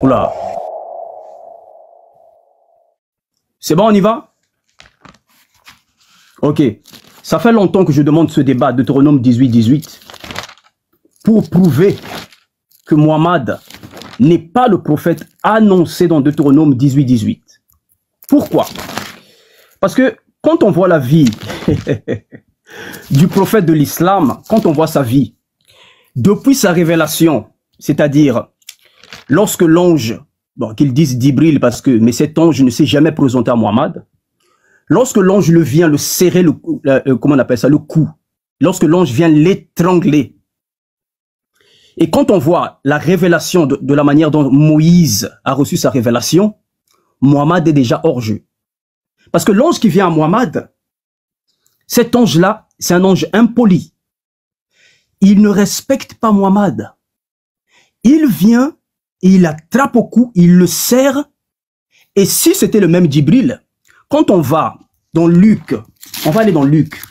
Oula. C'est bon, on y va? Ok. Ça fait longtemps que je demande ce débat, Deutéronome 18, pour prouver que Mohammed n'est pas le prophète annoncé dans Deutéronome 18. Pourquoi? Parce que quand on voit la vie du prophète de l'islam, quand on voit sa vie, depuis sa révélation, c'est-à-dire lorsque l'ange, bon, qu'ils disent d'Ibril parce que, mais cet ange ne s'est jamais présenté à Mohammed, lorsque l'ange le vient le serrer, comment on appelle ça, le cou, lorsque l'ange vient l'étrangler, et quand on voit la révélation de la manière dont Moïse a reçu sa révélation, Mohammed est déjà hors jeu. Parce que l'ange qui vient à Mohammed, cet ange-là, c'est un ange impoli. Il ne respecte pas Mohammed. Il vient, il attrape au cou, il le serre, et si c'était le même Djibril, quand on va dans Luc, on va aller dans Luc.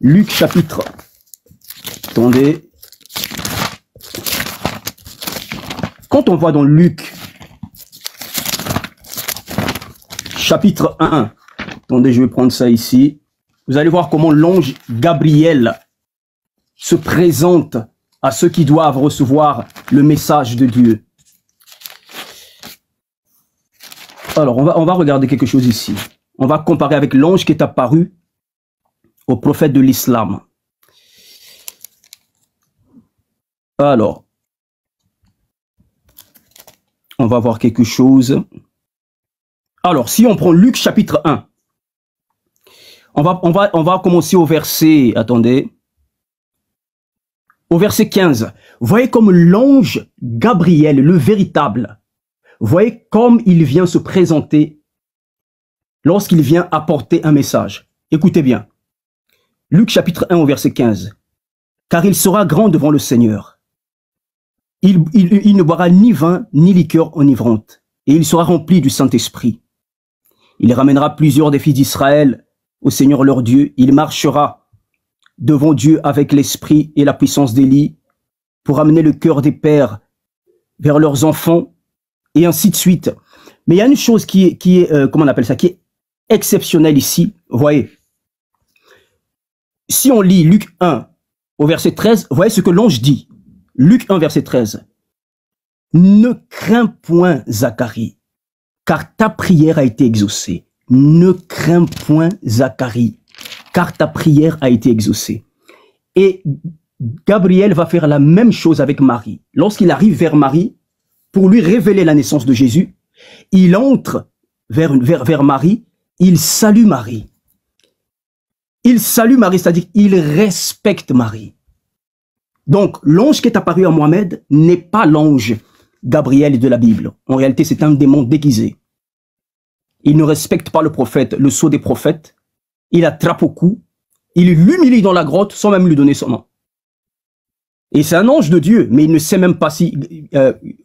Luc chapitre, attendez. Quand on va dans Luc, chapitre 1, attendez, je vais prendre ça ici. Vous allez voir comment l'ange Gabriel se présente à ceux qui doivent recevoir le message de Dieu. Alors, on va regarder quelque chose ici. On va comparer avec l'ange qui est apparu au prophète de l'islam. Alors, on va voir quelque chose. Alors, si on prend Luc chapitre 1, on va commencer au verset, attendez, au verset 15. Voyez comme l'ange Gabriel, le véritable, voyez comme il vient se présenter lorsqu'il vient apporter un message. Écoutez bien. Luc chapitre 1 au verset 15. Car il sera grand devant le Seigneur. Il ne boira ni vin ni liqueur enivrante, et il sera rempli du Saint-Esprit. Il ramènera plusieurs des fils d'Israël au Seigneur leur Dieu. Il marchera devant Dieu avec l'esprit et la puissance d'Élie pour amener le cœur des pères vers leurs enfants, et ainsi de suite. Mais il y a une chose qui est comment on appelle ça, qui est exceptionnelle ici. Vous voyez, si on lit Luc 1 au verset 13, vous voyez ce que l'ange dit. Luc 1 verset 13. Ne crains point, Zacharie, car ta prière a été exaucée. Ne crains point, Zacharie, car ta prière a été exaucée. Et Gabriel va faire la même chose avec Marie. Lorsqu'il arrive vers Marie, pour lui révéler la naissance de Jésus, il entre vers Marie, il salue Marie. Il salue Marie, c'est-à-dire il respecte Marie. Donc, l'ange qui est apparu à Mohammed n'est pas l'ange Gabriel de la Bible. En réalité, c'est un démon déguisé. Il ne respecte pas le prophète, le sceau des prophètes. Il attrape au cou. Il l'humilie dans la grotte sans même lui donner son nom. Et c'est un ange de Dieu, mais il ne sait même pas si,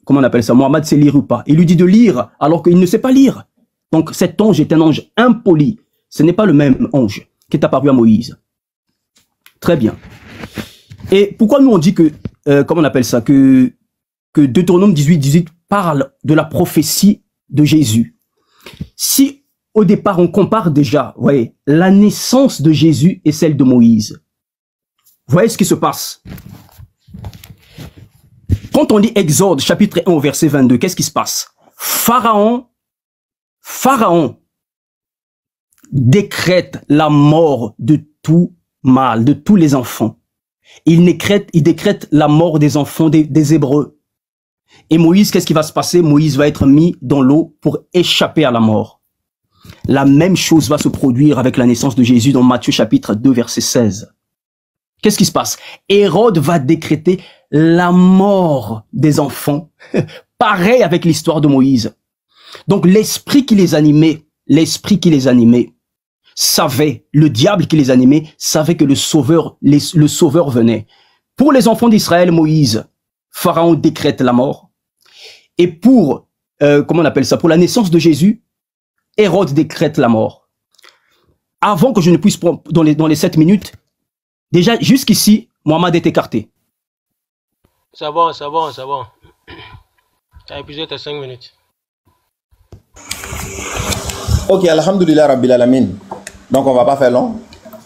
comment on appelle ça, Mohammed sait lire ou pas. Il lui dit de lire alors qu'il ne sait pas lire. Donc, cet ange est un ange impoli. Ce n'est pas le même ange qui est apparu à Moïse. Très bien. Et pourquoi nous on dit que, comment on appelle ça, que Deutéronome 18 parle de la prophétie de Jésus. Si au départ on compare déjà, vous voyez, la naissance de Jésus et celle de Moïse. Vous voyez ce qui se passe? Quand on lit Exode chapitre 1 au verset 22, qu'est-ce qui se passe? Pharaon décrète la mort de tout mâle, de tous les enfants. Il décrète la mort des enfants des Hébreux. Et Moïse, qu'est-ce qui va se passer? Moïse va être mis dans l'eau pour échapper à la mort. La même chose va se produire avec la naissance de Jésus dans Matthieu chapitre 2 verset 16. Qu'est-ce qui se passe? Hérode va décréter la mort des enfants. Pareil avec l'histoire de Moïse. Donc l'esprit qui les animait, savait, le diable qui les animait, savait que le sauveur venait. Pour les enfants d'Israël, Moïse, Pharaon décrète la mort. Et pour, comment on appelle ça, pour la naissance de Jésus, Hérode décrète la mort. Avant que je ne puisse prendre dans les 7 minutes, déjà jusqu'ici, Mohammed est écarté. C'est bon. Tu as épuisé tes 5 minutes. Ok, alhamdoulilah Rabbil Alamin. Donc on va pas faire long.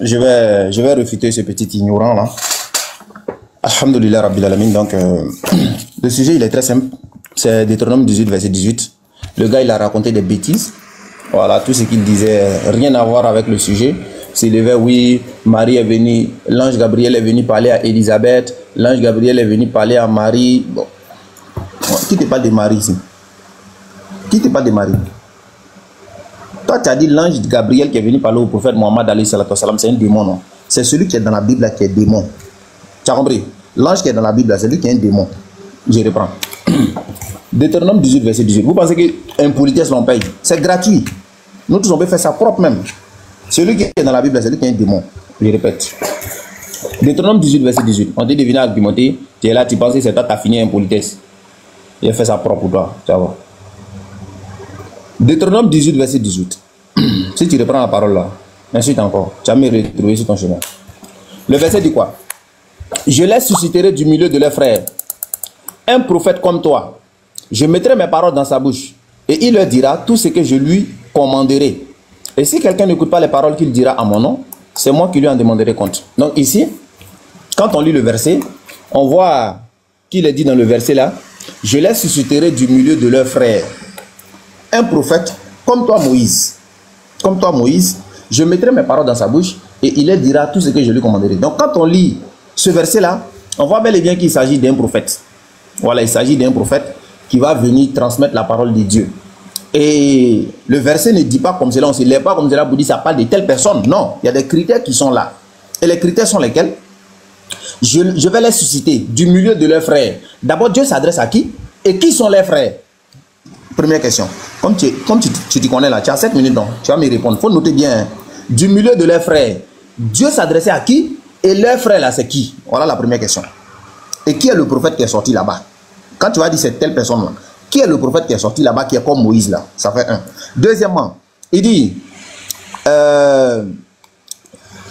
Je vais réfuter ce petit ignorant là. Alhamdoulilah Rabbil Alamin. Donc le sujet il est très simple. C'est Deutéronome 18 verset 18. Le gars il a raconté des bêtises. Voilà, tout ce qu'il disait, rien à voir avec le sujet. S'il avait, oui, Marie est venue, l'ange Gabriel est venu parler à Élisabeth, l'ange Gabriel est venu parler à Marie. Bon. Qui te parle de Marie ici? Qui te parle de Marie? Toi, tu as dit l'ange Gabriel qui est venu parler au prophète Mohammed alayhi salatu wassalam, c'est un démon, non? C'est celui qui est dans la Bible là, qui est démon. Tu as compris? L'ange qui est dans la Bible là, c'est lui qui est un démon. Je reprends. Deutéronome 18, verset 18. Vous pensez qu'un politesse l'on paye? C'est gratuit. Nous tous on peut faire ça propre même. Celui qui est dans la Bible, c'est celui qui est un démon. Je répète. Deutéronome 18, verset 18. On te devine argumenter. Tu es là, tu penses que c'est toi, tu as fini un politesse. Il a fait ça propre pour toi. Tu vas voir. Deutéronome 18, verset 18. Si tu reprends la parole là, ensuite encore, tu vas me retrouver sur ton chemin. Le verset dit quoi? Je les susciterai du milieu de leurs frères un prophète comme toi. Je mettrai mes paroles dans sa bouche et il leur dira tout ce que je lui commanderai. Et si quelqu'un n'écoute pas les paroles qu'il dira à mon nom, c'est moi qui lui en demanderai compte. Donc ici, quand on lit le verset, on voit qu'il est dit dans le verset là, je les susciterai du milieu de leurs frères un prophète comme toi Moïse. Comme toi Moïse, je mettrai mes paroles dans sa bouche et il leur dira tout ce que je lui commanderai. Donc quand on lit ce verset là, on voit bel et bien qu'il s'agit d'un prophète. Voilà, il s'agit d'un prophète qui va venir transmettre la parole de Dieu. Et le verset ne dit pas comme cela, on ne se lève pas comme cela pour dire ça parle de telle personne. Non, il y a des critères qui sont là. Et les critères sont lesquels? Je vais les susciter du milieu de leurs frères. D'abord, Dieu s'adresse à qui? Et qui sont les frères? Première question. Comme tu te connais là, tu as 7 minutes, donc tu vas me répondre. Il faut noter bien. Hein. Du milieu de leurs frères. Dieu s'adressait à qui? Et leurs frères là, c'est qui? Voilà la première question. Et qui est le prophète qui est sorti là-bas? Quand tu vas dire c'est telle personne là, qui est le prophète qui est sorti là-bas, qui est comme Moïse là? Ça fait un. Deuxièmement, il dit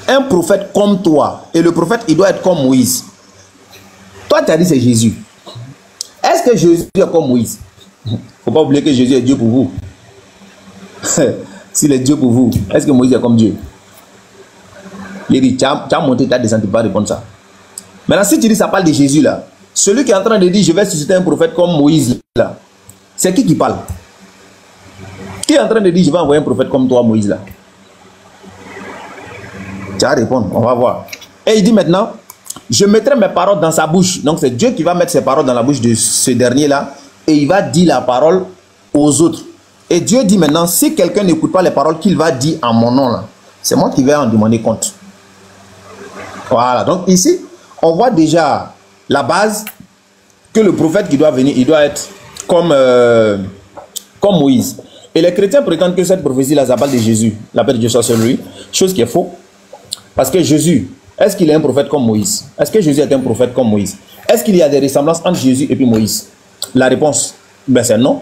un prophète comme toi. Et le prophète, il doit être comme Moïse. Toi, tu as dit c'est Jésus. Est-ce que Jésus est comme Moïse? Il ne faut pas oublier que Jésus est Dieu pour vous. S'il est Dieu pour vous, est-ce que Moïse est comme Dieu? Il dit, tu as monté, tu as descendu, tu ne peux pas répondre ça. Maintenant, si tu dis ça parle de Jésus là, celui qui est en train de dire je vais susciter un prophète comme Moïse là, c'est qui parle? Qui est en train de dire je vais envoyer un prophète comme toi Moïse là? Tu vas répondre, on va voir. Et il dit maintenant, je mettrai mes paroles dans sa bouche. Donc c'est Dieu qui va mettre ses paroles dans la bouche de ce dernier là et il va dire la parole aux autres. Et Dieu dit maintenant, si quelqu'un n'écoute pas les paroles qu'il va dire en mon nom là, c'est moi qui vais en demander compte. Voilà, donc ici, on voit déjà la base que le prophète qui doit venir, il doit être comme Moïse. Et les chrétiens prétendent que cette prophétie-là, ça parle de Jésus, la paix de Dieu soit sur lui, chose qui est faux. Parce que Jésus, est-ce qu'il est un prophète comme Moïse? Est-ce que Jésus est un prophète comme Moïse? Est-ce qu'il y a des ressemblances entre Jésus et puis Moïse? La réponse, ben c'est non.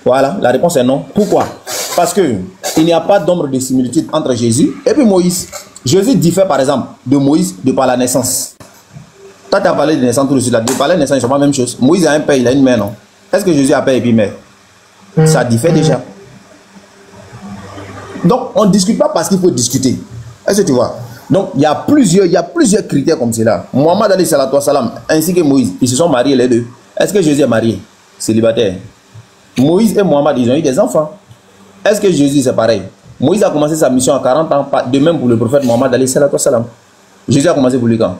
Voilà, la réponse est non. Pourquoi? Parce qu'il n'y a pas d'ombre de similitude entre Jésus et puis Moïse. Jésus diffère par exemple de Moïse de par la naissance. Toi, tu as parlé de naissance tout de suite là. De par la naissance, c'est pas la même chose. Moïse a un père, il a une mère, non? Est-ce que Jésus a père et puis mère? Ça diffère déjà. Donc, on ne discute pas parce qu'il faut discuter. Est-ce que tu vois? Donc, il y a plusieurs critères comme cela. Mohammed alayhi salatu wassalam, ainsi que Moïse, ils se sont mariés les deux. Est-ce que Jésus est marié? Célibataire. Moïse et Mohammed, ils ont eu des enfants. Est-ce que Jésus, c'est pareil? Moïse a commencé sa mission à 40 ans, de même pour le prophète Mohammed alayhi salatu wassalam. Jésus a commencé pour lui quand?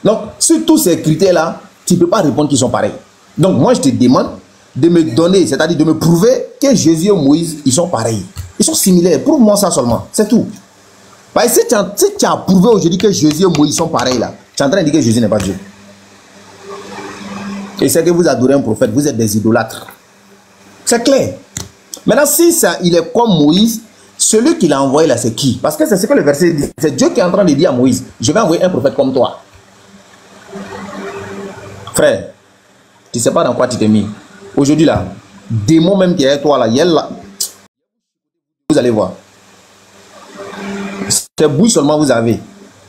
Donc, sur tous ces critères-là, tu ne peux pas répondre qu'ils sont pareils. Donc, moi, je te demande de me donner, c'est-à-dire de me prouver que Jésus et Moïse, ils sont pareils. Ils sont similaires. Prouve-moi ça seulement. C'est tout. Parce que si tu as prouvé aujourd'hui que Jésus et Moïse sont pareils, là, tu es en train de dire que Jésus n'est pas Dieu. Et c'est que vous adorez un prophète, vous êtes des idolâtres. C'est clair. Maintenant, si ça, il est comme Moïse, celui qui l'a envoyé là, c'est qui? Parce que c'est ce que le verset dit. C'est Dieu qui est en train de dire à Moïse, je vais envoyer un prophète comme toi. Frère, tu ne sais pas dans quoi tu t'es mis. Aujourd'hui là, démon même qui est toi là, vous allez voir. C'est bouche seulement vous avez.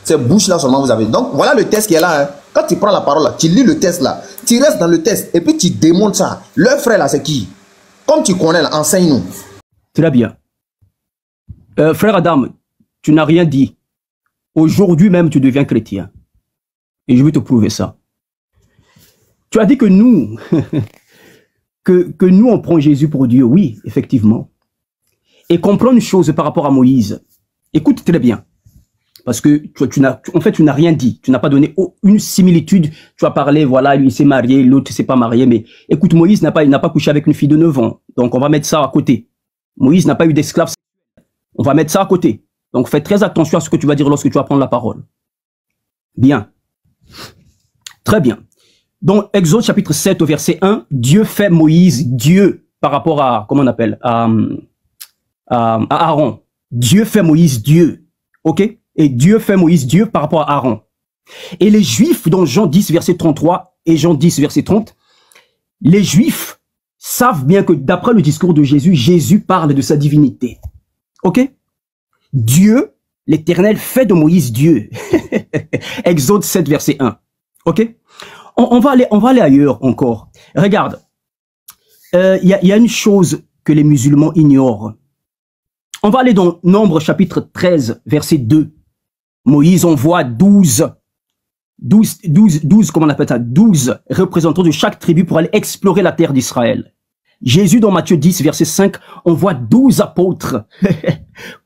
C'est bouche là seulement vous avez. Donc voilà le test qui est là. Hein. Quand tu prends la parole là, tu lis le texte là, tu restes dans le texte et puis tu démontres ça. Leur frère là, c'est qui? Comme tu connais là, enseigne-nous. Très bien. Frère Adam, tu n'as rien dit. Aujourd'hui même, tu deviens chrétien. Et je vais te prouver ça. Tu as dit que nous, que nous, on prend Jésus pour Dieu. Oui, effectivement. Et comprends une chose par rapport à Moïse. Écoute très bien. Parce que en fait, tu n'as rien dit. Tu n'as pas donné une similitude. Tu as parlé, voilà, lui s'est marié, l'autre s'est pas marié. Mais écoute, Moïse n'a pas couché avec une fille de 9 ans. Donc, on va mettre ça à côté. Moïse n'a pas eu d'esclave. On va mettre ça à côté. Donc, fais très attention à ce que tu vas dire lorsque tu vas prendre la parole. Bien. Très bien. Dans Exode chapitre 7 au verset 1, Dieu fait Moïse, Dieu, par rapport à, comment on appelle, à Aaron. Dieu fait Moïse Dieu. OK? Et Dieu fait Moïse Dieu par rapport à Aaron. Et les Juifs, dans Jean 10, verset 33 et Jean 10, verset 30, les Juifs savent bien que d'après le discours de Jésus, Jésus parle de sa divinité. OK? Dieu, l'Éternel, fait de Moïse Dieu. Exode 7, verset 1. OK? On va aller ailleurs encore. Regarde. Il y a une chose que les musulmans ignorent. On va aller dans Nombre chapitre 13, verset 2. Moïse envoie 12 comment on appelle ça, 12 représentants de chaque tribu pour aller explorer la terre d'Israël. Jésus, dans Matthieu 10, verset 5, envoie 12 apôtres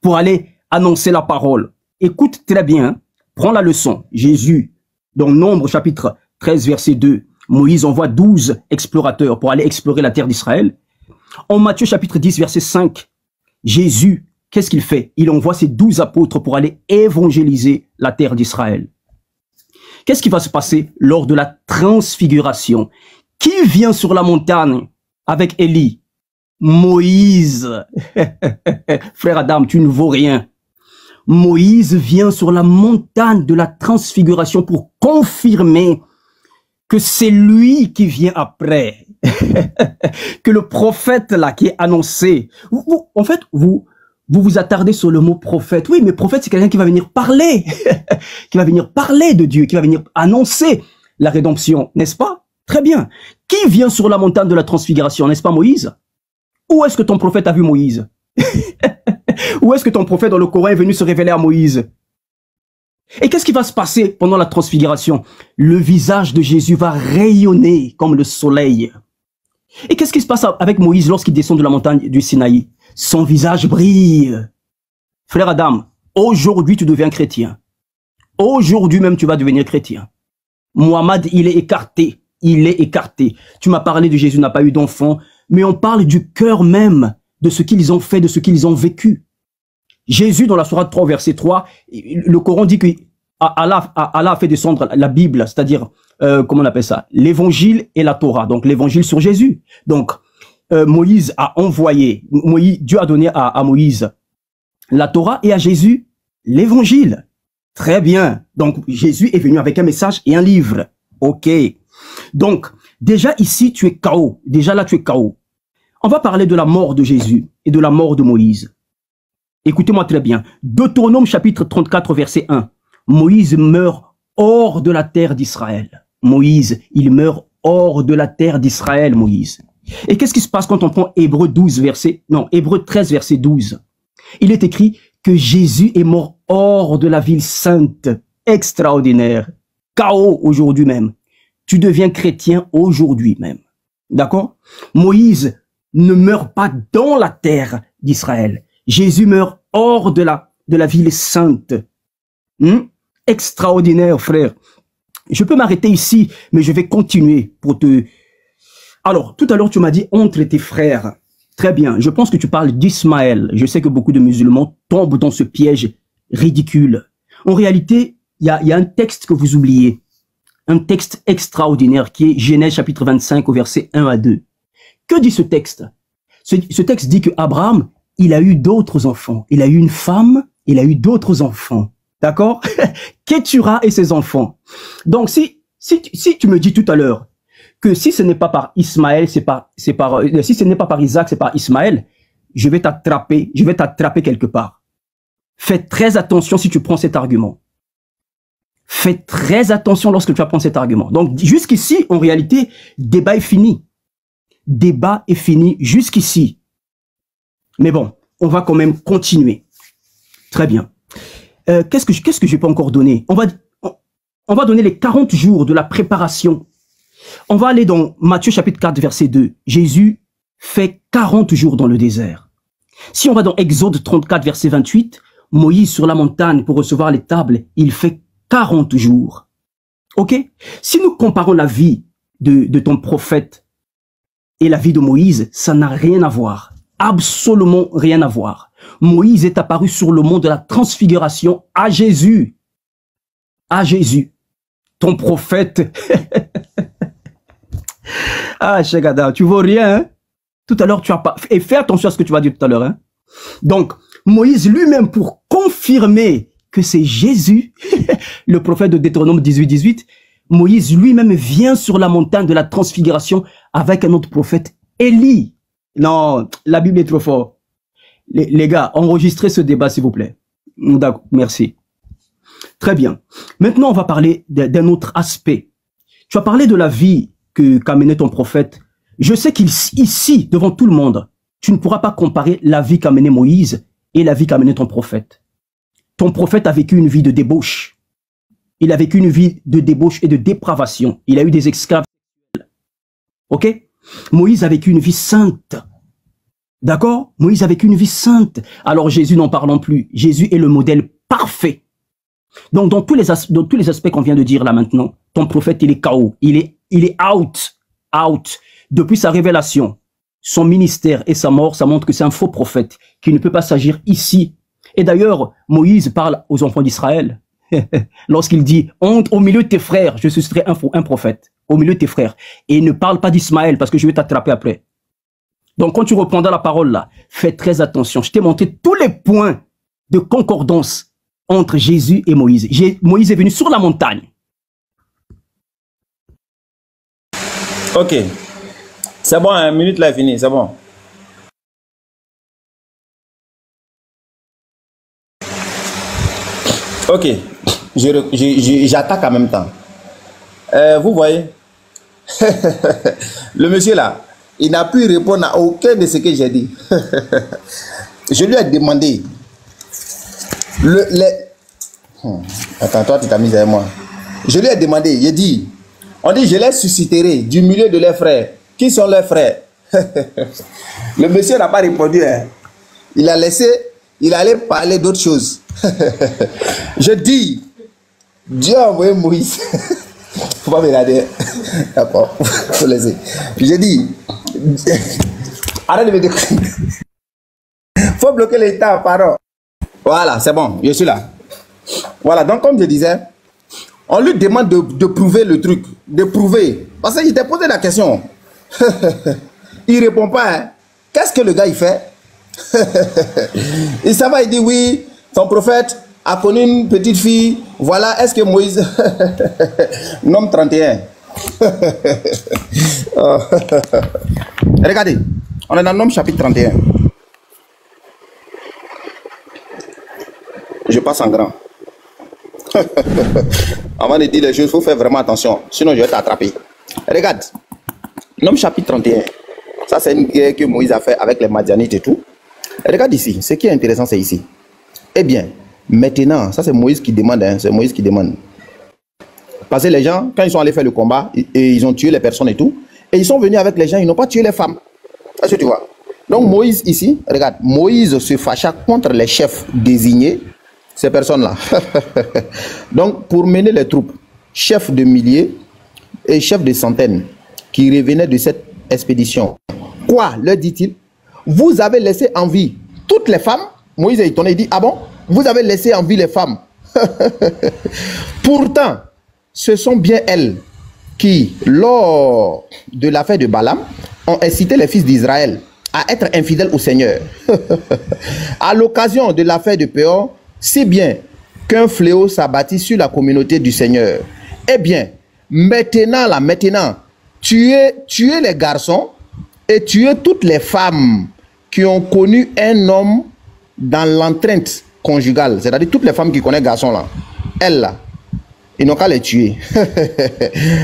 pour aller annoncer la parole. Écoute très bien, hein, prends la leçon. Jésus, dans Nombre chapitre 13, verset 2, Moïse envoie 12 explorateurs pour aller explorer la terre d'Israël. En Matthieu chapitre 10, verset 5, Jésus, qu'est-ce qu'il fait? Il envoie ses 12 apôtres pour aller évangéliser la terre d'Israël. Qu'est-ce qui va se passer lors de la transfiguration? Qui vient sur la montagne avec Élie? Moïse. Frère Adam, tu ne vaux rien. Moïse vient sur la montagne de la transfiguration pour confirmer que c'est lui qui vient après. Que le prophète là qui est annoncé. En fait, vous vous attardez sur le mot prophète. Oui, mais prophète, c'est quelqu'un qui va venir parler. Qui va venir parler de Dieu, qui va venir annoncer la rédemption, n'est-ce pas? Très bien. Qui vient sur la montagne de la transfiguration, n'est-ce pas Moïse? Où est-ce que ton prophète a vu Moïse? Où est-ce que ton prophète dans le Coran est venu se révéler à Moïse? Et qu'est-ce qui va se passer pendant la transfiguration? Le visage de Jésus va rayonner comme le soleil. Et qu'est-ce qui se passe avec Moïse lorsqu'il descend de la montagne du Sinaï? Son visage brille. Frère Adam, aujourd'hui tu deviens chrétien. Aujourd'hui même tu vas devenir chrétien. Mohammed, il est écarté. Il est écarté. Tu m'as parlé de Jésus n'a pas eu d'enfant, mais on parle du cœur même, de ce qu'ils ont fait, de ce qu'ils ont vécu. Jésus, dans la sourate 3, verset 3, le Coran dit que Allah a fait descendre la Bible, c'est-à-dire, comment on appelle ça, l'évangile et la Torah, donc l'évangile sur Jésus. Donc, Moïse a envoyé, Dieu a donné à Moïse la Torah et à Jésus l'évangile. Très bien. Donc, Jésus est venu avec un message et un livre. OK. Donc, déjà ici, tu es KO. Déjà là, tu es KO. On va parler de la mort de Jésus et de la mort de Moïse. Écoutez-moi très bien. Deutéronome chapitre 34, verset 1. Moïse meurt hors de la terre d'Israël. Moïse, il meurt hors de la terre d'Israël, Moïse. Et qu'est-ce qui se passe quand on prend Hébreu 13, verset 12? Il est écrit que Jésus est mort hors de la ville sainte. Extraordinaire. KO aujourd'hui même. Tu deviens chrétien aujourd'hui même. D'accord? Moïse ne meurt pas dans la terre d'Israël. Jésus meurt hors de la ville sainte. Extraordinaire, frère. Je peux m'arrêter ici, mais je vais continuer pour te... Alors, tout à l'heure, tu m'as dit entre tes frères. Très bien. Je pense que tu parles d'Ismaël. Je sais que beaucoup de musulmans tombent dans ce piège ridicule. En réalité, il y a un texte que vous oubliez. Un texte extraordinaire qui est Genèse chapitre 25 au verset 1 à 2. Que dit ce texte? Ce texte dit que Abraham, il a eu d'autres enfants. Il a eu une femme, il a eu d'autres enfants. D'accord? Kétura et ses enfants. Donc, si tu me dis tout à l'heure que si ce n'est pas par Ismaël, si ce n'est pas par Isaac, c'est par Ismaël, je vais t'attraper quelque part. Fais très attention si tu prends cet argument. Fais très attention lorsque tu vas prendre cet argument. Donc, jusqu'ici, en réalité, débat est fini. Débat est fini jusqu'ici. Mais bon, on va quand même continuer. Très bien. Qu'est-ce que je peux encore donner? On va donner les 40 jours de la préparation. On va aller dans Matthieu chapitre 4, verset 2. Jésus fait 40 jours dans le désert. Si on va dans Exode 34, verset 28, Moïse sur la montagne pour recevoir les tables, il fait 40 jours. Ok? Si nous comparons la vie de ton prophète et la vie de Moïse, ça n'a rien à voir. Absolument rien à voir. Moïse est apparu sur le mont de la transfiguration à Jésus. À Jésus. Ton prophète. Ah, Chegada, tu vois rien, hein? Tout à l'heure, tu as pas... Et fais attention à ce que tu vas dire tout à l'heure, hein? Donc, Moïse lui-même, pour confirmer que c'est Jésus, le prophète de Deutéronome 18, 18, Moïse lui-même vient sur la montagne de la transfiguration avec un autre prophète, Élie. Non, la Bible est trop forte. Les gars, enregistrez ce débat, s'il vous plaît. D'accord, merci. Très bien. Maintenant, on va parler d'un autre aspect. Tu as parlé de la vie qu'a menée ton prophète. Je sais qu'ici, devant tout le monde, tu ne pourras pas comparer la vie qu'a menée Moïse et la vie qu'a menée ton prophète. Ton prophète a vécu une vie de débauche. Il a vécu une vie de débauche et de dépravation. Il a eu des esclaves. Ok? Moïse a vécu une vie sainte. D'accord? Moïse a vécu une vie sainte. Alors Jésus, n'en parlons plus. Jésus est le modèle parfait. Donc, dans tous les aspects qu'on vient de dire là maintenant, ton prophète, il est KO. Il est out. Depuis sa révélation, son ministère et sa mort, ça montre que c'est un faux prophète qui ne peut pas s'agir ici. Et d'ailleurs, Moïse parle aux enfants d'Israël lorsqu'il dit « Honte au milieu de tes frères, je susciterai un prophète. » Au milieu de tes frères. Et il ne parle pas d'Ismaël parce que je vais t'attraper après. Donc, quand tu reprendras la parole là, fais très attention. Je t'ai montré tous les points de concordance entre Jésus et Moïse. Moïse est venu sur la montagne. Ok. C'est bon, une minute là est finie, c'est bon. Ok. J'attaque en même temps. Vous voyez, le monsieur là, il n'a pu répondre à aucun de ce que j'ai dit. Je lui ai demandé. Attends, toi tu t'as mis derrière moi. Je lui ai demandé, il dit, on dit je les susciterai du milieu de leurs frères. Qui sont leurs frères? Le monsieur n'a pas répondu. Hein. Il a laissé, il allait parler d'autre chose. Je dis, Dieu a envoyé Moïse. Faut pas me regarder. D'accord. Faut laisser. Je dis, arrête de me dire. Faut bloquer l'état, pardon. Voilà, c'est bon, je suis là. Voilà, donc comme je disais, on lui demande de prouver le truc, de prouver. Parce qu'il t'a posé la question. Il répond pas. Hein. Qu'est-ce que le gars il fait? Il s'en va, il dit oui, son prophète a connu une petite fille. Voilà, est-ce que Moïse... Nom 31. Regardez, on est dans Nom chapitre 31. Je passe en grand. Avant de dire les choses, il faut faire vraiment attention. Sinon, je vais t'attraper. Regarde. Nom chapitre 31. Ça, c'est une guerre que Moïse a fait avec les Madianites et tout. Regarde ici. Ce qui est intéressant, c'est ici. Eh bien, maintenant, ça c'est Moïse qui demande. Hein, c'est Moïse qui demande. Parce que les gens, quand ils sont allés faire le combat, et ils ont tué les personnes et tout, et ils sont venus avec les gens, ils n'ont pas tué les femmes. Est-ce que tu vois? Donc Moïse ici, regarde, Moïse se fâcha contre les chefs désignés, ces personnes-là. Donc pour mener les troupes, chefs de milliers et chefs de centaines, qui revenaient de cette expédition. Quoi, leur dit-il? Vous avez laissé en vie toutes les femmes? Moïse est étonné, il dit, ah bon? Vous avez laissé en vie les femmes. Pourtant, ce sont bien elles qui, lors de l'affaire de Balaam, ont incité les fils d'Israël à être infidèles au Seigneur. À l'occasion de l'affaire de Péor, si bien qu'un fléau s'abattit sur la communauté du Seigneur. Eh bien, maintenant, tuez les garçons et tuez toutes les femmes qui ont connu un homme dans l'entrainte conjugale. C'est-à-dire toutes les femmes qui connaissent garçon là. Elles là. Ils n'ont qu'à les tuer.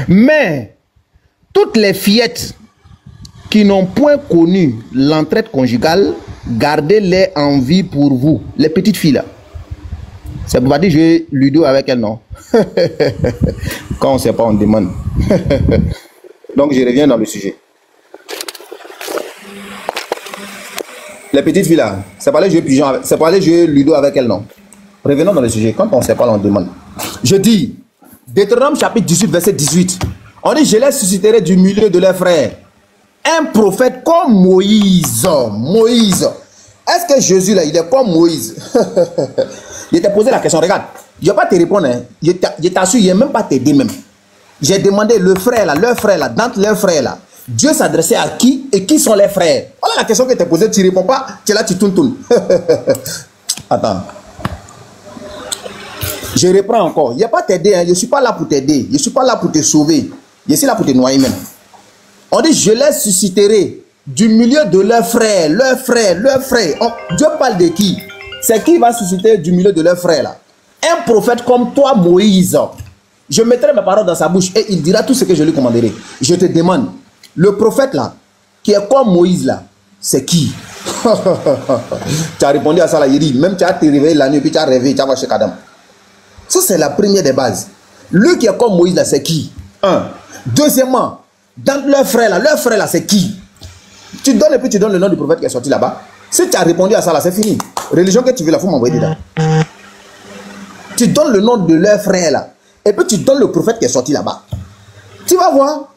Mais, toutes les fillettes qui n'ont point connu l'entraide conjugale, gardez-les en vie pour vous. Les petites filles là. C'est pour pas dire jouer Ludo avec elles, non? Quand on ne sait pas, on demande. Donc, je reviens dans le sujet. Les petites filles là, c'est pas aller jouer pigeon, c'est pas aller jouer Ludo avec elles, non? Revenons dans le sujet. Quand on ne sait pas, on demande. Je dis, Deutéronome chapitre 18, verset 18. On dit, je les susciterai du milieu de leurs frères un prophète comme Moïse. Moïse. Est-ce que Jésus là, il est comme Moïse? Je t'ai posé la question, regarde. Je ne vais pas te répondre. Hein. Je t'assure, je n'ai même pas t'aider même. J'ai demandé le frère là, leur frère là, dans leurs frères là. Dieu s'adressait à qui et qui sont les frères? Voilà la question que tu as posée, tu ne réponds pas, tu es là, tu tournes. Attends. Je reprends encore. Il n'y a pas t'aider, hein. Je ne suis pas là pour t'aider. Je ne suis pas là pour te sauver. Je suis là pour te noyer même. On dit, je les susciterai du milieu de leurs frères, leurs frères, leurs frères. Dieu parle de qui? C'est qui va susciter du milieu de leurs frères là? Un prophète comme toi, Moïse. Je mettrai mes paroles dans sa bouche et il dira tout ce que je lui commanderai. Je te demande, le prophète là, qui est comme Moïse là, c'est qui? Tu as répondu à ça là, il dit, même tu as te réveillé la nuit, puis tu as rêvé, tu as va chez Adam. Ça c'est la première des bases. Lui qui est comme Moïse là, c'est qui? Un. Deuxièmement, dans leurs frères là, c'est qui? Tu donnes et puis tu donnes le nom du prophète qui est sorti là-bas. Si tu as répondu à ça là, c'est fini. Religion que tu veux là, il faut m'envoyer dedans. Tu donnes le nom de leur frère là. Et puis tu donnes le prophète qui est sorti là-bas. Tu vas voir.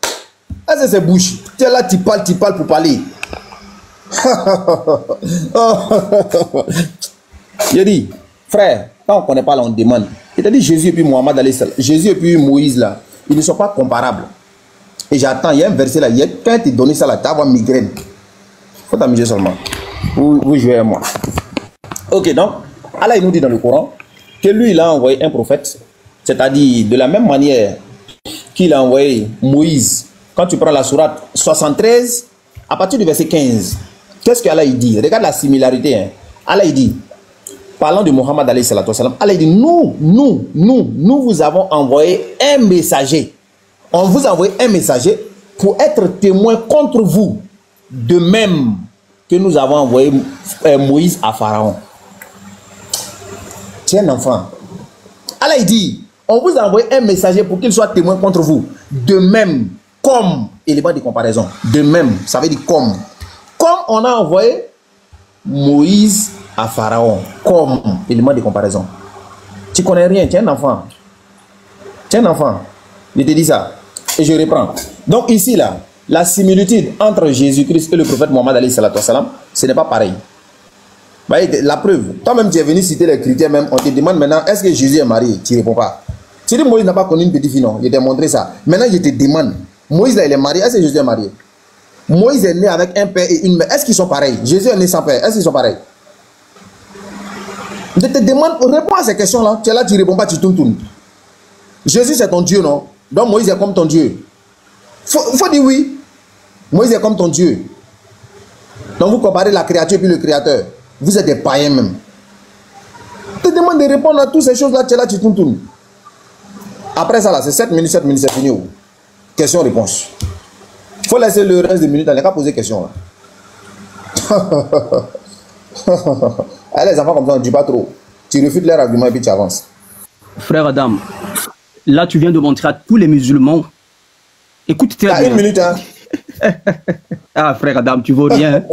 Est-ce que c'est bouche? Tu es là, tu parles pour parler. Je dis, frère, quand on ne connaît pas là, on demande. Il t'a dit Jésus et puis Mohamed alayhi salam. Jésus et puis Moïse là, ils ne sont pas comparables. Et j'attends, il y a un verset là, quand tu donnes ça là, tu vas avoir migraine. Il faut t'amuser seulement. Vous jouez à moi. Ok, donc, Allah il nous dit dans le Coran que lui il a envoyé un prophète, c'est-à-dire de la même manière qu'il a envoyé Moïse. Quand tu prends la sourate 73, à partir du verset 15, qu'est-ce qu'Allah il dit? Regarde la similarité. Hein. Allah il dit, parlant de Mohammed alayhi salatu wasalam, Allah il dit, nous vous avons envoyé un messager. On vous a envoyé un messager pour être témoin contre vous, de même que nous avons envoyé Moïse à Pharaon. Tiens l'enfant. Allah il dit, on vous a envoyé un messager pour qu'il soit témoin contre vous, de même, comme, élément de comparaison, de même, ça veut dire comme on a envoyé Moïse à Pharaon, comme élément de comparaison. Tu connais rien, tiens l'enfant. Tiens l'enfant, je te dis ça. Et je reprends. Donc ici là, la similitude entre Jésus-Christ et le prophète Mohammed alayhi salatu wasalam, ce n'est pas pareil. La preuve, toi-même tu es venu citer les critères même, on te demande maintenant, est-ce que Jésus est marié? Tu ne réponds pas. Tu dis Moïse n'a pas connu une petite fille, non? Je t'ai montré ça. Maintenant je te demande, Moïse là il est marié, est-ce que Jésus est marié? Moïse est né avec un père et une mère, est-ce qu'ils sont pareils? Jésus est né sans père, est-ce qu'ils sont pareils? Je te demande, réponds à ces questions-là, tu es là, tu ne réponds pas, tu tournes. Jésus c'est ton Dieu, non? Donc Moïse est comme ton Dieu. Faut dire oui. Moïse est comme ton Dieu. Donc vous comparez la créature puis le créateur. Vous êtes des païens même. Je te demande de répondre à toutes ces choses-là, tu es là, tu tournes. Après ça là, c'est 7 minutes, c'est fini. Question-réponse. Il faut laisser le reste des minutes, on n'a qu'à poser question là. Allez les enfants comme ça, on ne dit pas trop. Tu refutes leurs arguments et puis tu avances. Frère Adam, là tu viens de montrer à tous les musulmans. Écoute très bien. Une minute hein. Ah frère Adam, tu vaux rien. Hein?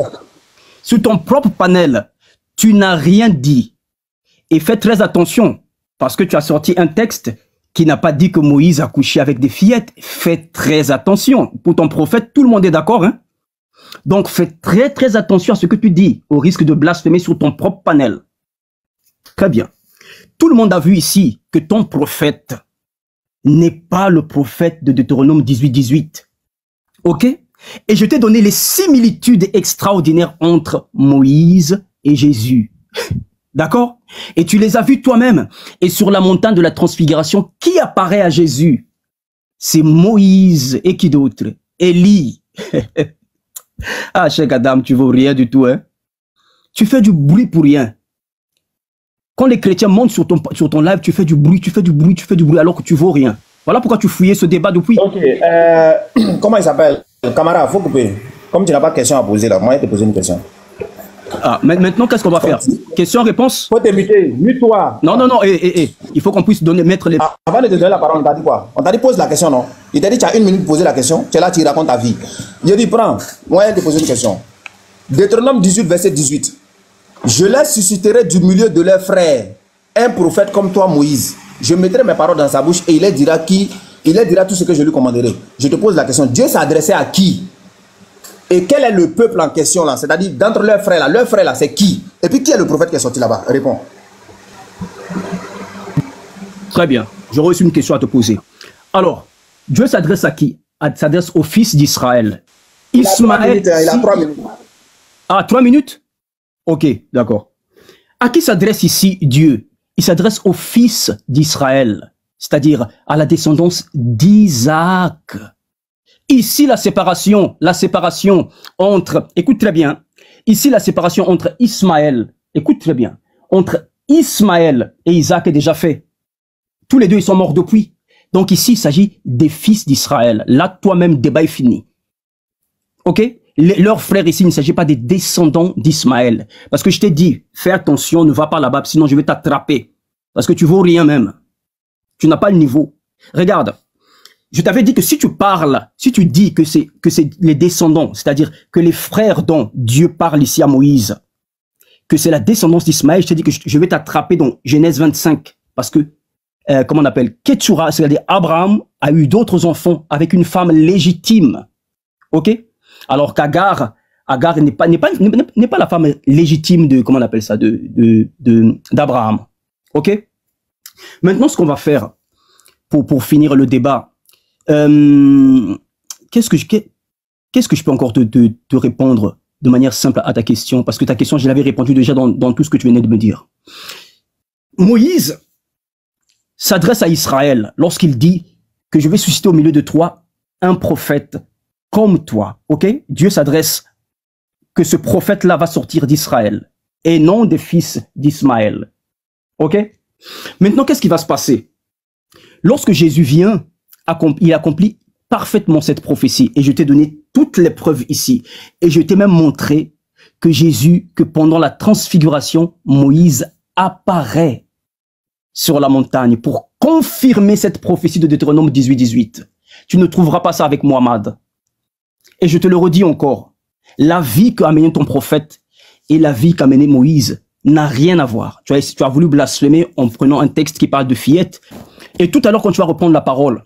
Sur ton propre panel, tu n'as rien dit. Et fais très attention, parce que tu as sorti un texte qui n'a pas dit que Moïse a couché avec des fillettes. Fais très attention. Pour ton prophète, tout le monde est d'accord. Hein? Donc fais très attention à ce que tu dis, au risque de blasphémer sur ton propre panel. Très bien. Tout le monde a vu ici que ton prophète n'est pas le prophète de Deutéronome 18-18. Ok? Et je t'ai donné les similitudes extraordinaires entre Moïse et Jésus. D'accord? Et tu les as vus toi-même. Et sur la montagne de la transfiguration, qui apparaît à Jésus? C'est Moïse et qui d'autre? Élie. Ah, Cheikh Adam, tu vaux rien du tout, hein? Tu fais du bruit pour rien. Quand les chrétiens montent sur ton live, tu fais du bruit, alors que tu vaux rien. Voilà pourquoi tu fouillais ce débat depuis. Ok, comment il s'appelle? Camarade, faut couper. Comme tu n'as pas de question à poser là, moi je vais te poser une question. Ah, maintenant, qu'est-ce qu'on va faire? Question-réponse? Faut te muter, mute-toi. Non, il faut qu'on puisse mettre les... Avant de te donner la parole, on t'a dit quoi? On t'a dit pose la question, non? Il t'a dit tu as 1 minute pour poser la question, tu es là, tu racontes ta vie. Je dis prends, moi je vais te poser une question. Deutéronome 18, verset 18. Je les susciterai du milieu de leurs frères, un prophète comme toi, Moïse. Je mettrai mes paroles dans sa bouche et il leur dira tout ce que je lui commanderai. Je te pose la question, Dieu s'adressait à qui? Et quel est le peuple en question là? C'est-à-dire d'entre leurs frères là, c'est qui? Et puis qui est le prophète qui est sorti là-bas? Réponds. Très bien, j'aurais aussi une question à te poser. Alors, Dieu s'adresse à qui? Il s'adresse aux fils d'Israël. Ismaël. Il a 3 minutes. Ah, 3 minutes? Ok, d'accord. À qui s'adresse ici Dieu? Il s'adresse aux fils d'Israël, c'est-à-dire à la descendance d'Isaac. Ici, la séparation entre, écoute très bien, ici la séparation entre Ismaël, écoute très bien, entre Ismaël et Isaac est déjà fait. Tous les deux, ils sont morts depuis. Donc ici, il s'agit des fils d'Israël. Là, toi-même, débat est fini. Ok? Leurs frères ici, il ne s'agit pas des descendants d'Ismaël. Parce que je t'ai dit, fais attention, ne va pas là-bas, sinon je vais t'attraper. Parce que tu vaux rien même. Tu n'as pas le niveau. Regarde, je t'avais dit que si tu parles, si tu dis que c'est les descendants, c'est-à-dire que les frères dont Dieu parle ici à Moïse, que c'est la descendance d'Ismaël, je t'ai dit que je vais t'attraper dans Genèse 25. Parce que, comment on appelle, Ketshura, c'est-à-dire Abraham a eu d'autres enfants avec une femme légitime. Ok? Alors qu'Agar n'est pas la femme légitime de, comment on appelle ça, d'Abraham. Ok? Maintenant, ce qu'on va faire pour finir le débat, qu'est-ce que je peux encore te répondre de manière simple à ta question? Parce que ta question, je l'avais répondu déjà dans tout ce que tu venais de me dire. Moïse s'adresse à Israël lorsqu'il dit que je vais susciter au milieu de toi un prophète comme toi, ok? Dieu s'adresse que ce prophète-là va sortir d'Israël et non des fils d'Ismaël, ok? Maintenant, qu'est-ce qui va se passer? Lorsque Jésus vient, il accomplit parfaitement cette prophétie et je t'ai donné toutes les preuves ici et je t'ai même montré que pendant la transfiguration, Moïse apparaît sur la montagne pour confirmer cette prophétie de Deutéronome 18, 18. Tu ne trouveras pas ça avec Mohammed. Et je te le redis encore, la vie qu'a amené ton prophète et la vie qu'a mené Moïse n'a rien à voir. Tu as voulu blasphémer en prenant un texte qui parle de fillette. Et tout à l'heure, quand tu vas reprendre la parole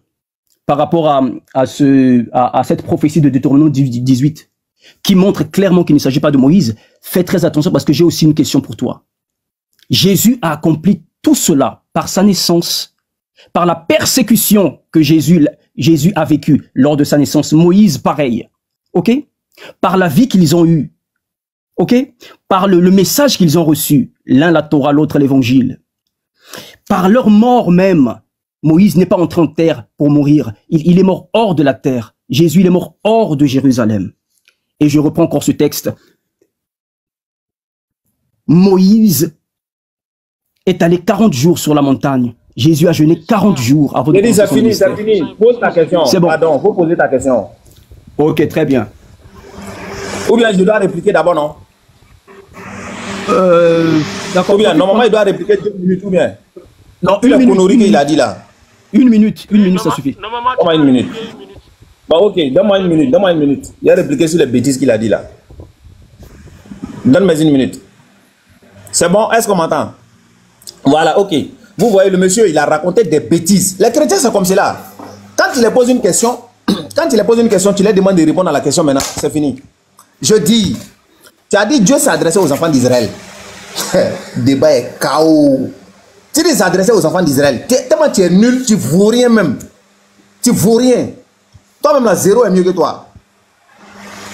par rapport à cette prophétie de Deutéronome 18, qui montre clairement qu'il ne s'agit pas de Moïse, fais très attention parce que j'ai aussi une question pour toi. Jésus a accompli tout cela par sa naissance, par la persécution que Jésus a vécue lors de sa naissance. Moïse, pareil. Ok? Par la vie qu'ils ont eue. Ok? Par le message qu'ils ont reçu. L'un la Torah, l'autre l'évangile. Par leur mort même. Moïse n'est pas entré en terre pour mourir. Il est mort hors de la terre. Jésus, il est mort hors de Jérusalem. Et je reprends encore ce texte. Moïse est allé 40 jours sur la montagne. Jésus a jeûné 40 jours avant de commencer son ministère. C'est fini. Pose ta question. C'est bon. Pardon, faut poser ta question. Ok, très bien. Ou bien je dois répliquer d'abord, non? D'accord. Ou bien, normalement, il doit répliquer 2 minutes ou bien? Non, une minute. Il a dit là. Une minute, ça suffit. Donne-moi une minute. Bon, ok, donne-moi une minute. Il a répliqué sur les bêtises qu'il a dit là. Donne-moi une minute. C'est bon, est-ce qu'on m'entend? Voilà, ok. Vous voyez, le monsieur, il a raconté des bêtises. Les chrétiens, c'est comme cela. Quand il leur pose une question, tu leur demandes de répondre à la question maintenant, c'est fini. Je dis, tu as dit Dieu s'adressait aux enfants d'Israël. Débat est chaos. Tu dis s'adresser aux enfants d'Israël. Tellement tu es nul, tu ne vaux rien même. Tu ne vaux rien. Toi-même, la zéro est mieux que toi.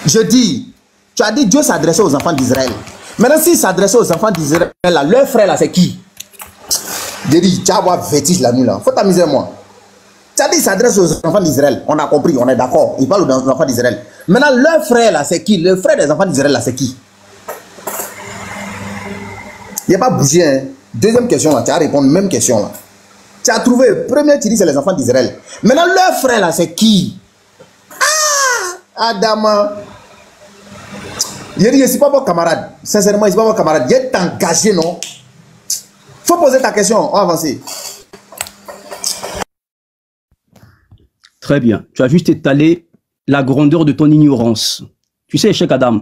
Je dis, tu as dit Dieu s'adressait aux enfants d'Israël. Maintenant, s'il s'adressait aux enfants d'Israël, leur frère là, c'est qui? J'ai dit, tu vas avoir vertige la nuit là. Faut t'amuser moi. Tu as dit, il s'adresse aux enfants d'Israël. On a compris, on est d'accord. Il parle aux enfants d'Israël. Maintenant, leur frère là, c'est qui? Le frère des enfants d'Israël là, c'est qui? Il n'a pas bougé, hein. Deuxième question, là, tu as répondu, même question. Là. Tu as trouvé, premier, tu dis c'est les enfants d'Israël. Maintenant, leur frère, là, c'est qui? Ah, Adama. Il dit, je ne suis pas mon camarade. Sincèrement, je ne suis pas mon camarade. Il est engagé, non? Il faut poser ta question, on va avancer. Très bien. Tu as juste étalé la grandeur de ton ignorance. Tu sais, Cheikh Adam,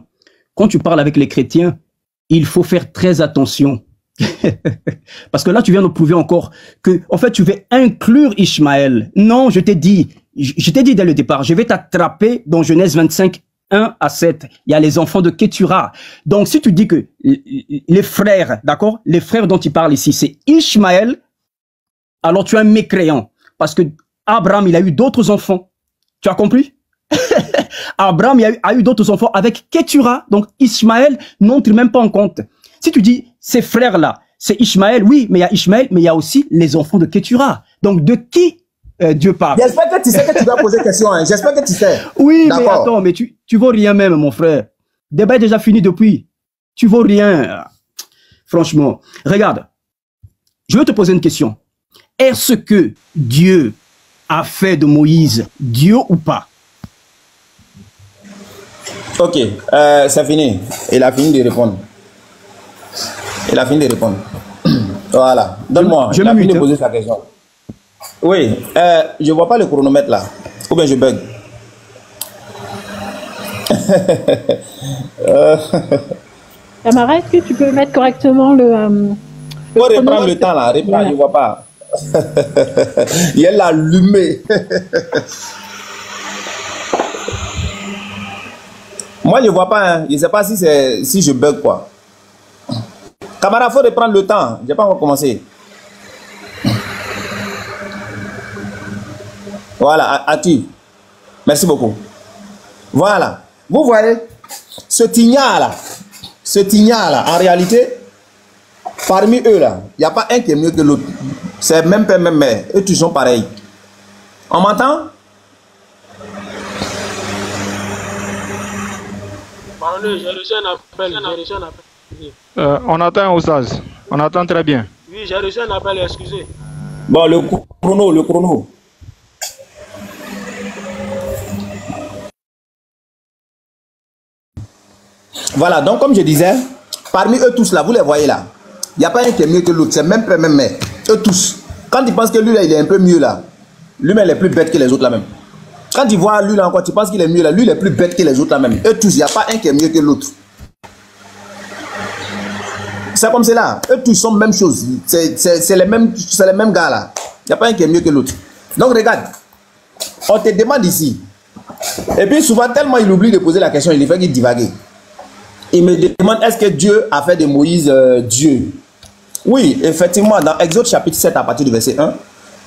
quand tu parles avec les chrétiens, il faut faire très attention. Parce que là, tu viens de prouver encore que, en fait, tu veux inclure Ishmaël. Non, je t'ai dit dès le départ, je vais t'attraper dans Genèse 25, 1 à 7. Il y a les enfants de Kétura. Donc, si tu dis que les frères, d'accord, les frères dont il parle ici, c'est Ishmaël, alors tu es un mécréant. Parce que Abraham, il a eu d'autres enfants. Tu as compris? Abraham a eu d'autres enfants avec Kétura. Donc, Ishmaël n'entre même pas en compte. Si tu dis, ces frères-là, c'est Ishmaël, oui, mais il y a Ishmaël, mais il y a aussi les enfants de Kétura. Donc, de qui Dieu parle? J'espère que tu sais que tu dois poser question. Hein. J'espère que tu sais. Oui, mais attends, mais tu vaux rien même, mon frère. Le débat est déjà fini depuis. Tu vaux rien. Franchement. Regarde, je veux te poser une question. Est-ce que Dieu a fait de Moïse Dieu ou pas? Ok, c'est fini. Il a fini de répondre. Il a fini de répondre. Voilà. Donne-moi. Il a fini de poser sa question. Oui, je ne vois pas le chronomètre là. Ou bien je bug. Tamara, est-ce que tu peux mettre correctement le... Il faut reprendre le temps là. Reprends, voilà. Je ne vois pas. Il est allumé. Moi, je ne vois pas. Hein. Je ne sais pas si je bug quoi. Camarade, il faut reprendre le temps. Je n'ai pas encore commencé. Voilà, Ati. Merci beaucoup. Voilà. Vous voyez, ce tignard là, en réalité, parmi eux là, il n'y a pas un qui est mieux que l'autre. C'est même père, même mère. Eux tous sont pareils. On m'entend? J'ai reçu un appel. On entend Oustaz. On entend très bien. Oui, j'ai reçu un appel, excusez. Bon, le chrono. Voilà, donc comme je disais, parmi eux tous là, vous les voyez là, il n'y a pas un qui est mieux que l'autre, c'est même père, même mère. Eux tous. Quand ils pensent que lui là, il est un peu mieux là, lui-même il est plus bête que les autres là même. Quand tu vois lui là encore, tu penses qu'il est mieux là, lui il est plus bête que les autres là même. Eux tous, il n'y a pas un qui est mieux que l'autre. C'est comme cela. Eux tous sont la même chose. C'est les mêmes gars là. Il n'y a pas un qui est mieux que l'autre. Donc regarde, on te demande ici. Et puis souvent, tellement il oublie de poser la question, il fait qu'il divague. Il me demande, est-ce que Dieu a fait de Moïse Dieu? Oui, effectivement, dans Exode chapitre 7, à partir du verset 1,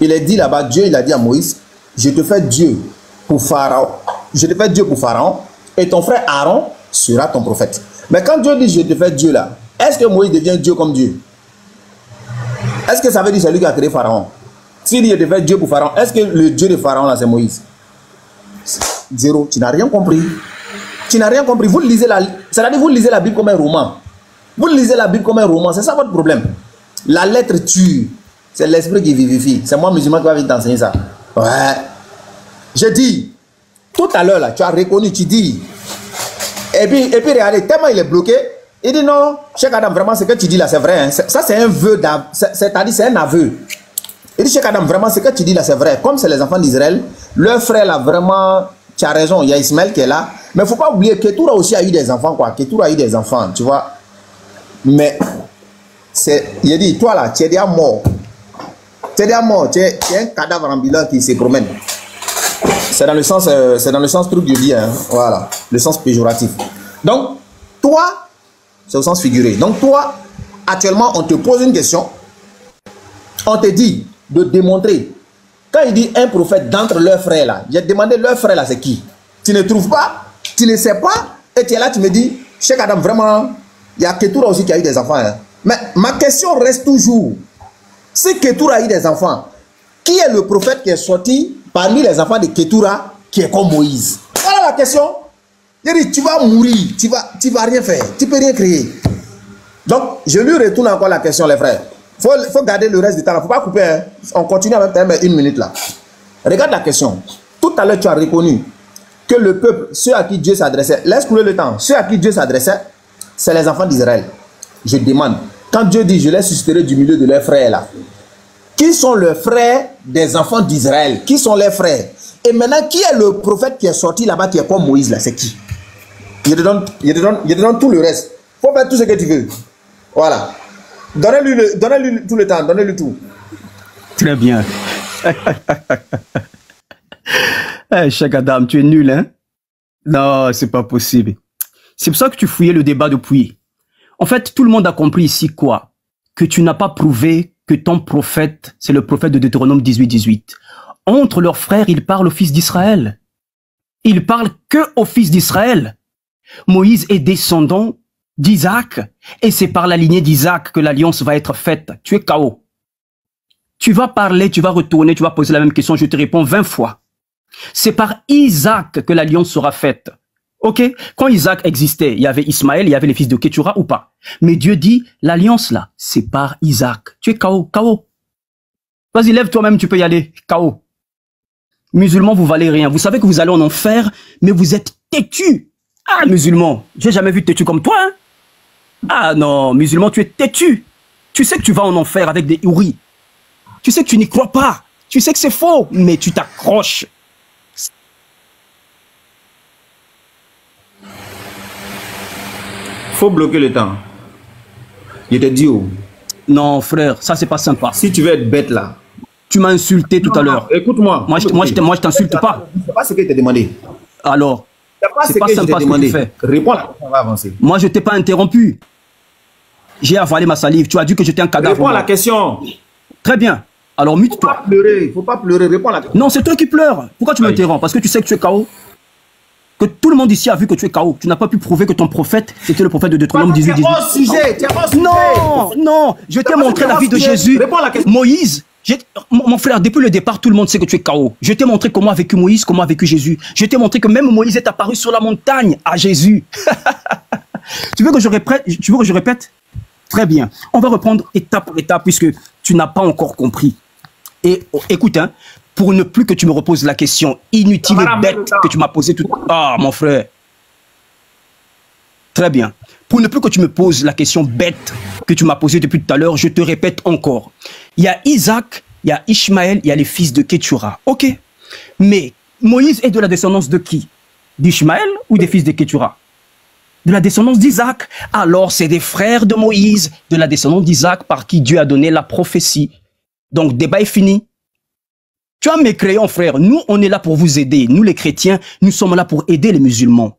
il est dit là-bas, Dieu, il a dit à Moïse, je te fais Dieu pour Pharaon. Je te fais Dieu pour Pharaon, et ton frère Aaron sera ton prophète. Mais quand Dieu dit, je te fais Dieu là, est-ce que Moïse devient Dieu comme Dieu? Est-ce que ça veut dire c'est lui qui a créé Pharaon? S'il dit, je te fais Dieu pour Pharaon, est-ce que le Dieu de Pharaon là, c'est Moïse? Zéro, tu n'as rien compris. Tu n'as rien compris. Vous lisez c'est-à-dire vous lisez la Bible comme un roman. Vous lisez la Bible comme un roman, c'est ça votre problème. La lettre tue. C'est l'esprit qui vivifie. C'est moi musulman qui va venir t'enseigner ça. Ouais. Je dis, tout à l'heure là, tu as reconnu, tu dis. Et puis regardez, tellement il est bloqué. Il dit non, Cheikh Adam, vraiment ce que tu dis là, c'est vrai. Hein. Ça c'est un vœu, c'est-à-dire c'est un aveu. Il dit Cheikh Adam, vraiment ce que tu dis là, c'est vrai. Comme c'est les enfants d'Israël, leur frère là, vraiment, tu as raison, il y a Ismaël qui est là. Mais il ne faut pas oublier que Kétura aussi a eu des enfants, quoi. Kétura a eu des enfants, tu vois. Mais, il dit, toi là, tu es déjà mort. Tu es déjà mort, tu es un cadavre ambulant qui se promène. C'est dans le sens truc de dire, hein. Voilà, le sens péjoratif. Donc, toi, c'est au sens figuré. Donc, toi, actuellement, on te pose une question. On te dit de démontrer. Quand il dit un prophète d'entre leurs frères là, j'ai demandé leur frère là, c'est qui? Tu ne trouves pas? Tu ne sais pas? Et tu es là, tu me dis, Cheikh Adam, vraiment, il y a Kétura aussi qui a eu des enfants. Hein. Mais ma question reste toujours. Si Kétura a eu des enfants, qui est le prophète qui est sorti parmi les enfants de Kétura qui est comme Moïse? Voilà la question. Il dit, tu vas mourir, tu vas rien faire, tu peux rien créer. Donc, je lui retourne encore la question, les frères. Faut garder le reste du temps. Il ne faut pas couper. Hein. On continue avec une minute là. Regarde la question. Tout à l'heure, tu as reconnu que le peuple, ceux à qui Dieu s'adressait, laisse couler le temps, ceux à qui Dieu s'adressait, c'est les enfants d'Israël. Je demande, quand Dieu dit, je les susciterai du milieu de leurs frères là, qui sont les frères des enfants d'Israël? Qui sont les frères? Et maintenant, qui est le prophète qui est sorti là-bas, qui est comme Moïse là? C'est qui? Je te donne tout le reste. Il faut faire tout ce que tu veux. Voilà. Donnez-lui tout le temps, donnez-lui tout. Très bien. Hey, Cheikh Adam, tu es nul, hein? Non, c'est pas possible. C'est pour ça que tu fouillais le débat depuis. En fait, tout le monde a compris ici quoi? Que tu n'as pas prouvé que ton prophète, c'est le prophète de Deutéronome 18-18. Entre leurs frères, il parle au fils d'Israël. Il parle que au fils d'Israël. Moïse est descendant d'Isaac, et c'est par la lignée d'Isaac que l'alliance va être faite. Tu es KO. Tu vas parler, tu vas retourner, tu vas poser la même question, je te réponds 20 fois. C'est par Isaac que l'alliance sera faite. Ok? Quand Isaac existait, il y avait Ismaël, il y avait les fils de Ketura ou pas? Mais Dieu dit, l'alliance là, c'est par Isaac. Tu es KO, KO. Vas-y, lève toi-même, tu peux y aller. KO. Musulmans, vous valez rien. Vous savez que vous allez en enfer, mais vous êtes têtus. Ah, musulman, j'ai jamais vu têtu comme toi, hein? Ah non, musulman, tu es têtu. Tu sais que tu vas en enfer avec des houris. Tu sais que tu n'y crois pas. Tu sais que c'est faux, mais tu t'accroches. Faut bloquer le temps. Je te dis où? Non, frère, ça c'est pas sympa. Si tu veux être bête là. Tu m'as insulté tout à l'heure. Écoute-moi. Moi, je t'insulte pas. C'est pas ce que je t'ai demandé. Alors, c'est pas sympa ce que tu fais. Réponds là, on va avancer. Moi, je t'ai pas interrompu. J'ai avalé ma salive. Tu as dit que j'étais un cadavre. Réponds à la question. Très bien. Alors, mute-toi. Faut pas pleurer. Réponds à la question. Non, c'est toi qui pleures. Pourquoi tu m'interromps? Parce que tu sais que tu es KO. Que tout le monde ici a vu que tu es KO. Tu n'as pas pu prouver que ton prophète, c'était le prophète de Deutéronome 18. Non, non. Je t'ai montré la vie de Jésus. Réponds à la question. Moïse. Mon frère, depuis le départ, tout le monde sait que tu es KO. Je t'ai montré comment a vécu Moïse, comment a vécu Jésus. Je t'ai montré que même Moïse est apparu sur la montagne à Jésus. Tu veux que je répète? Très bien. On va reprendre étape par étape puisque tu n'as pas encore compris. Et écoute, hein, pour ne plus que tu me reposes la question inutile et bête que tu m'as posée tout... Ah, mon frère. Très bien. Pour ne plus que tu me poses la question bête que tu m'as posée depuis tout à l'heure, je te répète encore. Il y a Isaac, il y a Ishmaël, il y a les fils de Ketura. Ok. Mais Moïse est de la descendance de qui? D'Ishmaël ou des fils de Ketura? De la descendance d'Isaac. Alors c'est des frères de Moïse, de la descendance d'Isaac par qui Dieu a donné la prophétie. Donc débat est fini. Tu as mécréant, frère. Nous, on est là pour vous aider. Nous, les chrétiens, nous sommes là pour aider les musulmans.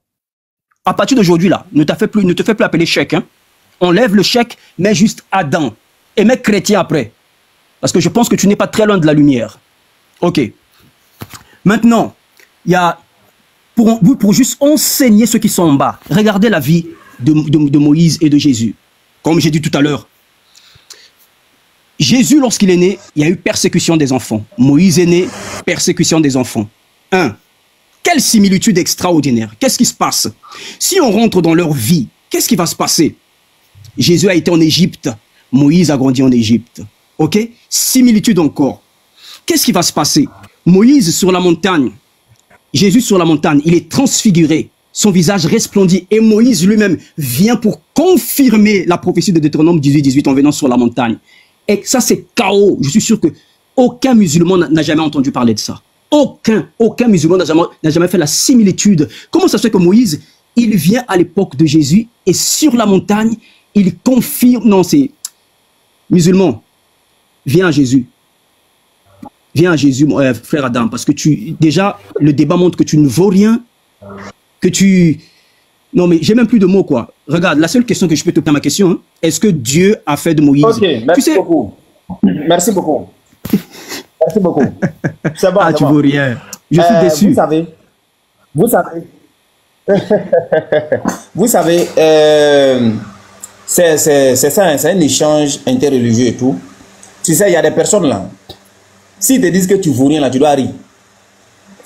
À partir d'aujourd'hui, là, ne te fais plus appeler chèque. Hein. On lève le chèque, mais juste Adam. Et mets chrétien après. Parce que je pense que tu n'es pas très loin de la lumière. Ok. Maintenant, il y a... Pour juste enseigner ceux qui sont en bas, regardez la vie de Moïse et de Jésus. Comme j'ai dit tout à l'heure. Jésus, lorsqu'il est né, il y a eu persécution des enfants. Moïse est né, persécution des enfants. 1. Quelle similitude extraordinaire. Qu'est-ce qui se passe? Si on rentre dans leur vie, qu'est-ce qui va se passer? Jésus a été en Égypte. Moïse a grandi en Égypte. Ok? Similitude encore. Qu'est-ce qui va se passer? Moïse sur la montagne. Jésus sur la montagne, il est transfiguré. Son visage resplendit. Et Moïse lui-même vient pour confirmer la prophétie de Deutéronome 18-18 en venant sur la montagne. Et ça, c'est chaos. Je suis sûr que aucun musulman n'a jamais entendu parler de ça. Aucun musulman n'a jamais fait la similitude. Comment ça se fait que Moïse, il vient à l'époque de Jésus et sur la montagne, il confirme... Non, c'est... Musulman, viens à Jésus. Viens à Jésus, mon frère Adam, parce que déjà, le débat montre que tu ne vaux rien, que tu... Non, mais j'ai même plus de mots, quoi. Regarde, la seule question que je peux te poser ma question, hein, est-ce que Dieu a fait de Moïse... Ok, merci beaucoup. Merci beaucoup. Merci beaucoup. C'est bon, tu vaux rien. Je suis déçu. Vous savez, c'est ça, c'est un échange interreligieux et tout. Tu sais, il y a des personnes là, s'ils te disent que tu vaux rien là, tu dois rire.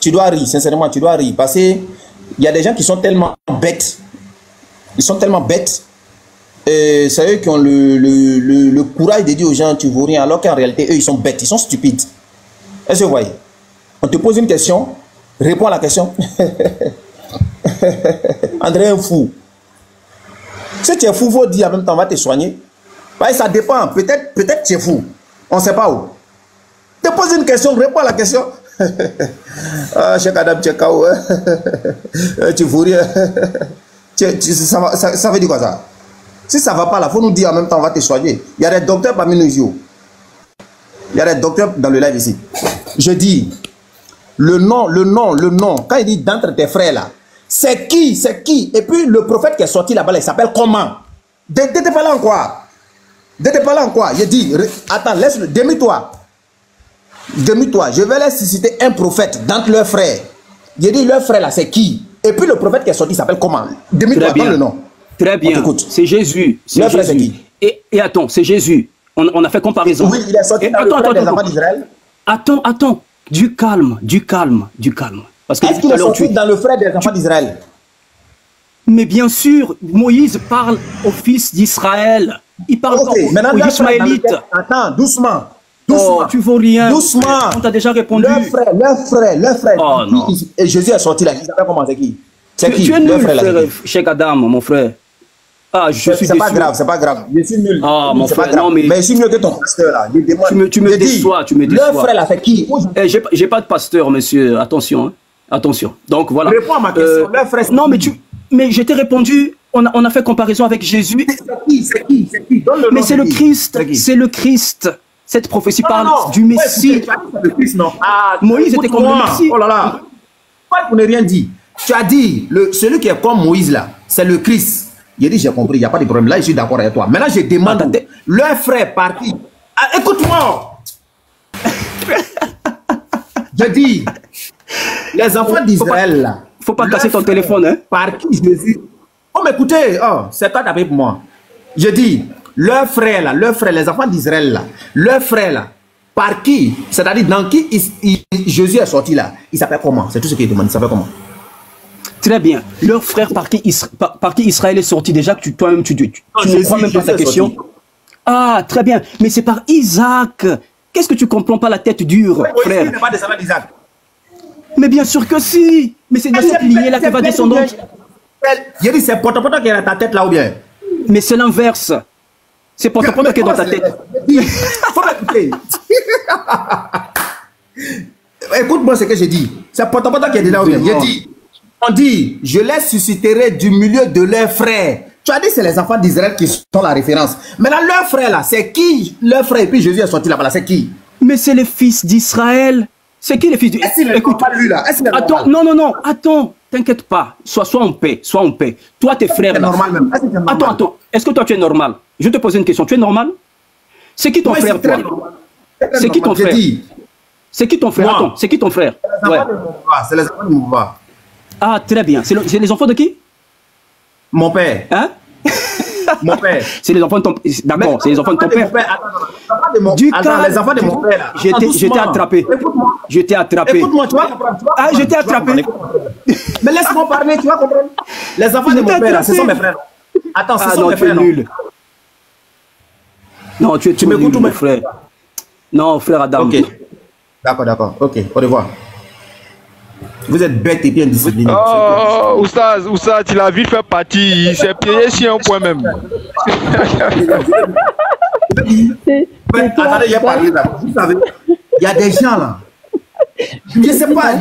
Tu dois rire, sincèrement, tu dois rire. Parce qu'il y a des gens qui sont tellement bêtes. Ils sont tellement bêtes Et c'est eux qui ont le courage de dire aux gens tu vaux rien, alors qu'en réalité, eux, ils sont bêtes, ils sont stupides. Est-ce que vous voyez? On te pose une question, réponds à la question. André est un fou. Si tu es fou, faut dire en même temps, on va te soigner. Ouais, ça dépend. Peut-être tu es fou. On ne sait pas où. Te pose une question, réponds à la question. Ah, Cheikh Adam, tu es KO. Tu vaux rien. Ça veut dire quoi ça? Si ça ne va pas là, il faut nous dire en même temps, on va te soigner. Il y a des docteurs parmi nous. Il y a des docteurs dans le live ici. Je dis, le nom. Quand il dit d'entre tes frères là, c'est qui? Et puis le prophète qui est sorti là-bas, il s'appelle comment? T'étais pas là en quoi? Je dis, attends, laisse-le, démie-toi. Je vais leur susciter un prophète d'entre leurs frères. Je dis, leur frère là, c'est qui? Et puis le prophète qui est sorti s'appelle comment? Démie-toi, donne le nom. Très bien, c'est Jésus. C'est Jésus. Et attends, c'est Jésus. On a fait comparaison. Oui, il est sorti dans le frère des enfants d'Israël. Attends. Du calme. Parce que est-ce qu'il est sorti dans le frère des enfants d'Israël? Mais bien sûr, Moïse parle aux fils d'Israël. Il parle aux Ismaélites. Attends, doucement. Oh, tu vaux rien. Doucement. On t'a déjà répondu. Leur frère. Oh non. Et Jésus est sorti là. Il s'appelle comment? C'est qui? C'est qui? Tu es nul, frère, Cheikh Adam, mon frère. Ah, je suis déçu. C'est pas grave. Je suis nul. Ah, mon frère, non, mais je suis mieux que ton pasteur là. Tu me déçois. Leur frère là, c'est qui? J'ai pas de pasteur, monsieur. Attention, hein. Attention. Donc voilà. Réponds à ma question. Leur frère, non, mais je t'ai répondu. On a fait comparaison avec Jésus. C'est qui? Mais c'est le Christ. C'est le Christ. Cette prophétie parle du Messie. Le Christ, non. Moïse était comme le Messie. Oh là là. Pourquoi tu n'as rien dit? Tu as dit, celui qui est comme Moïse là, c'est le Christ. J'ai dit, j'ai compris, il n'y a pas de problème. Là, je suis d'accord avec toi. Maintenant, je demande, leur frère parti. Ah, écoute-moi. Je dis, les enfants d'Israël là. Il ne faut pas casser ton téléphone, hein. Par qui Jésus. Oh, mais écoutez, c'est toi qui pour moi. Je dis, leur frère là, les enfants d'Israël là, leur frère là, par qui, c'est-à-dire dans qui Jésus est sorti là, il s'appelle comment? C'est tout ce qu'il demande, il s'appelle comment? Très bien. Leur frère par qui Israël est sorti, déjà que toi-même tu ne crois même pas ta question. Ah, très bien. Mais c'est par Isaac. Qu'est-ce que tu comprends pas la tête dure, frère? Il n'est pas descendant d'Isaac. Mais bien sûr que si. Mais c'est dans cette lignée-là que va descendre. J'ai dit, c'est Potopoto qui est dans ta tête là ou bien? Mais c'est l'inverse. C'est Potopoto qui est dans ta tête. Faut m'écouter. Écoute-moi ce que j'ai dit. C'est Potopoto qui est là ou bien? J'ai dit. On dit, je les susciterai du milieu de leurs frères. Tu as dit, c'est les enfants d'Israël qui sont la référence. Maintenant, leurs frères là, c'est qui? Leurs frères, et puis Jésus est sorti là-bas, c'est qui? Mais c'est les fils d'Israël. C'est qui les fils d'Israël? Écoute, lui là. Attends, non, attends, t'inquiète pas. Sois en paix, Toi, tes frères là. Normal même. Attends. Est-ce que toi, tu es normal? Je te pose une question. Tu es normal? C'est qui ton frère, toi? C'est qui ton frère? C'est qui ton frère? Attends, c'est qui ton frère? C'est les enfants de Mouva. Ah, très bien. C'est les enfants de qui? Mon père. Hein? Mon père. C'est les enfants de ton... D'accord, c'est les enfants de ton père. Attends, les enfants de mon père là. J'étais attrapé. J'étais attrapé. Écoute-moi, tu vas comprendre. Ah, j'étais attrapé. Mais laisse-moi parler, tu vas comprendre. Les enfants de mon père là, ce sont mes frères. Attends, ce sont mes frères. Nul. Non, tu m'écoutes, mon frère. Non, frère Adam. Ok. D'accord. Ok, au revoir. Vous êtes bête et bien discipliné. Oh, Oustaz, il a vite fait partie. Il s'est piégé sur un point même. Attendez, il y a parlé là. Vous savez, il y a des gens là. Je ne sais pas.